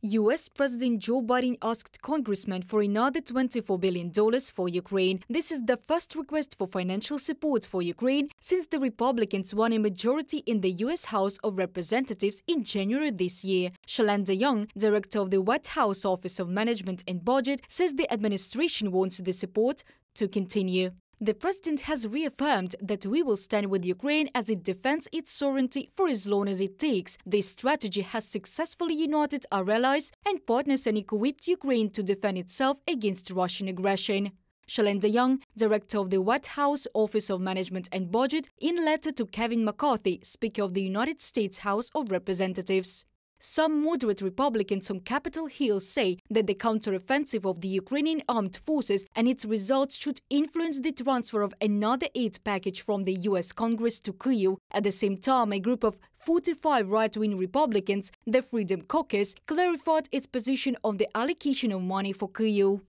U.S. President Joe Biden asked congressmen for another $24 billion for Ukraine. This is the first request for financial support for Ukraine since the Republicans won a majority in the U.S. House of Representatives in January this year. Shalanda Young, director of the White House Office of Management and Budget, says the administration wants the support to continue. The president has reaffirmed that we will stand with Ukraine as it defends its sovereignty for as long as it takes. This strategy has successfully united our allies and partners and equipped Ukraine to defend itself against Russian aggression. Shalanda Young, director of the White House Office of Management and Budget, in a letter to Kevin McCarthy, Speaker of the United States House of Representatives. Some moderate Republicans on Capitol Hill say that the counteroffensive of the Ukrainian armed forces and its results should influence the transfer of another aid package from the U.S. Congress to Kyiv. At the same time, a group of 45 right-wing Republicans, the Freedom Caucus, clarified its position on the allocation of money for Kyiv.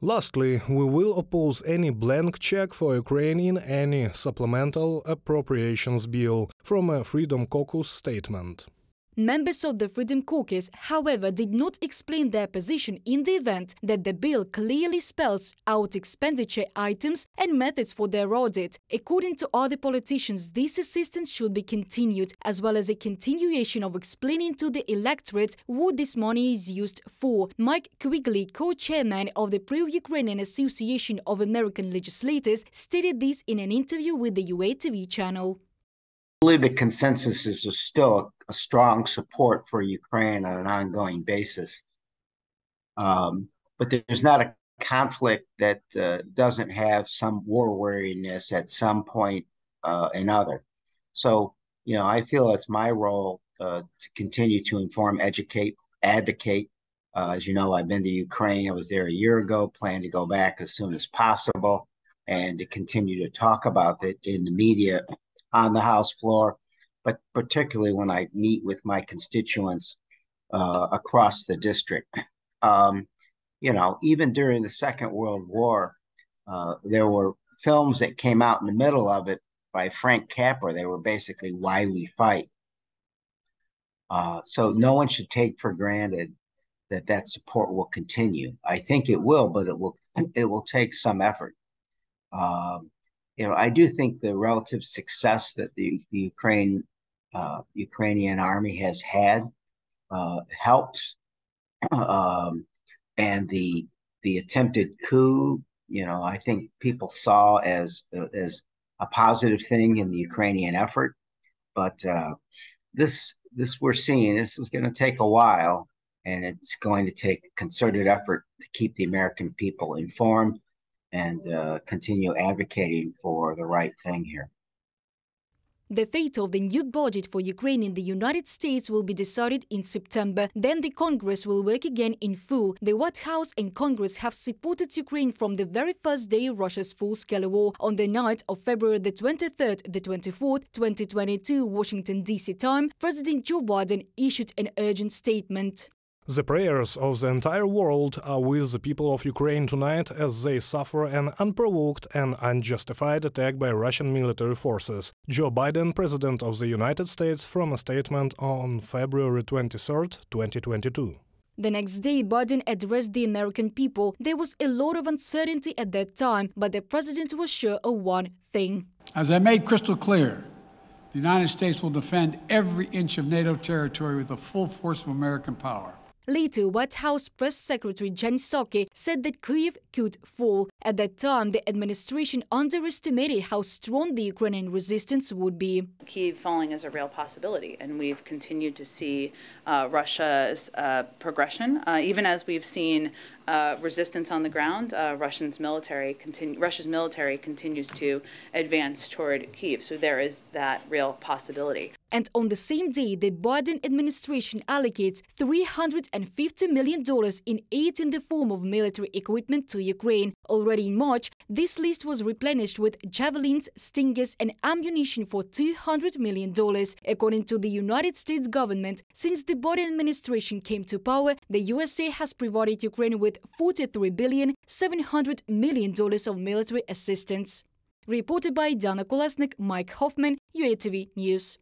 Lastly, we will oppose any blank check for Ukraine in any supplemental appropriations bill, from a Freedom Caucus statement. Members of the Freedom Caucus, however, did not explain their position in the event that the bill clearly spells out expenditure items and methods for their audit. According to other politicians, this assistance should be continued, as well as a continuation of explaining to the electorate what this money is used for. Mike Quigley, co-chairman of the Pro-Ukrainian Association of American Legislators, stated this in an interview with the UATV channel. I believe the consensus is still a strong support for Ukraine on an ongoing basis. But there's not a conflict that doesn't have some war weariness at some point or another. So, I feel it's my role to continue to inform, educate, advocate. As you know, I've been to Ukraine. I was there a year ago, plan to go back as soon as possible, and to continue to talk about it in the media, on the House floor, but particularly when I meet with my constituents across the district. Even during the Second World War, there were films that came out in the middle of it by Frank Capra. They were basically Why We Fight. So no one should take for granted that support will continue. I think it will, but it will take some effort. I do think the relative success that the Ukrainian army has had helps, and the attempted coup, I think people saw as a positive thing in the Ukrainian effort. But this we're seeing, this is going to take a while, and it's going to take concerted effort to keep the American people informed and continue advocating for the right thing here. The fate of the new budget for Ukraine in the United States will be decided in September. Then the Congress will work again in full. The White House and Congress have supported Ukraine from the very first day of Russia's full-scale war. On the night of February the 23rd, the 24th, 2022, Washington, D.C. time, President Joe Biden issued an urgent statement. The prayers of the entire world are with the people of Ukraine tonight as they suffer an unprovoked and unjustified attack by Russian military forces. Joe Biden, President of the United States, from a statement on February 23, 2022. The next day, Biden addressed the American people. There was a lot of uncertainty at that time, but the president was sure of one thing. As I made crystal clear, the United States will defend every inch of NATO territory with the full force of American power. Later, White House Press Secretary Jen Psaki said that Kyiv could fall. At that time, the administration underestimated how strong the Ukrainian resistance would be. Kyiv falling is a real possibility, and we've continued to see Russia's progression. Even as we've seen resistance on the ground, Russia's military continues to advance toward Kyiv. So there is that real possibility. And on the same day, the Biden administration allocates $350 million in aid in the form of military equipment to Ukraine. Already in March, this list was replenished with javelins, stingers, and ammunition for $200 million. According to the United States government, since the Biden administration came to power, the USA has provided Ukraine with $43.7 billion of military assistance. Reported by Dana Kolesnik, Mike Hoffman, UATV News.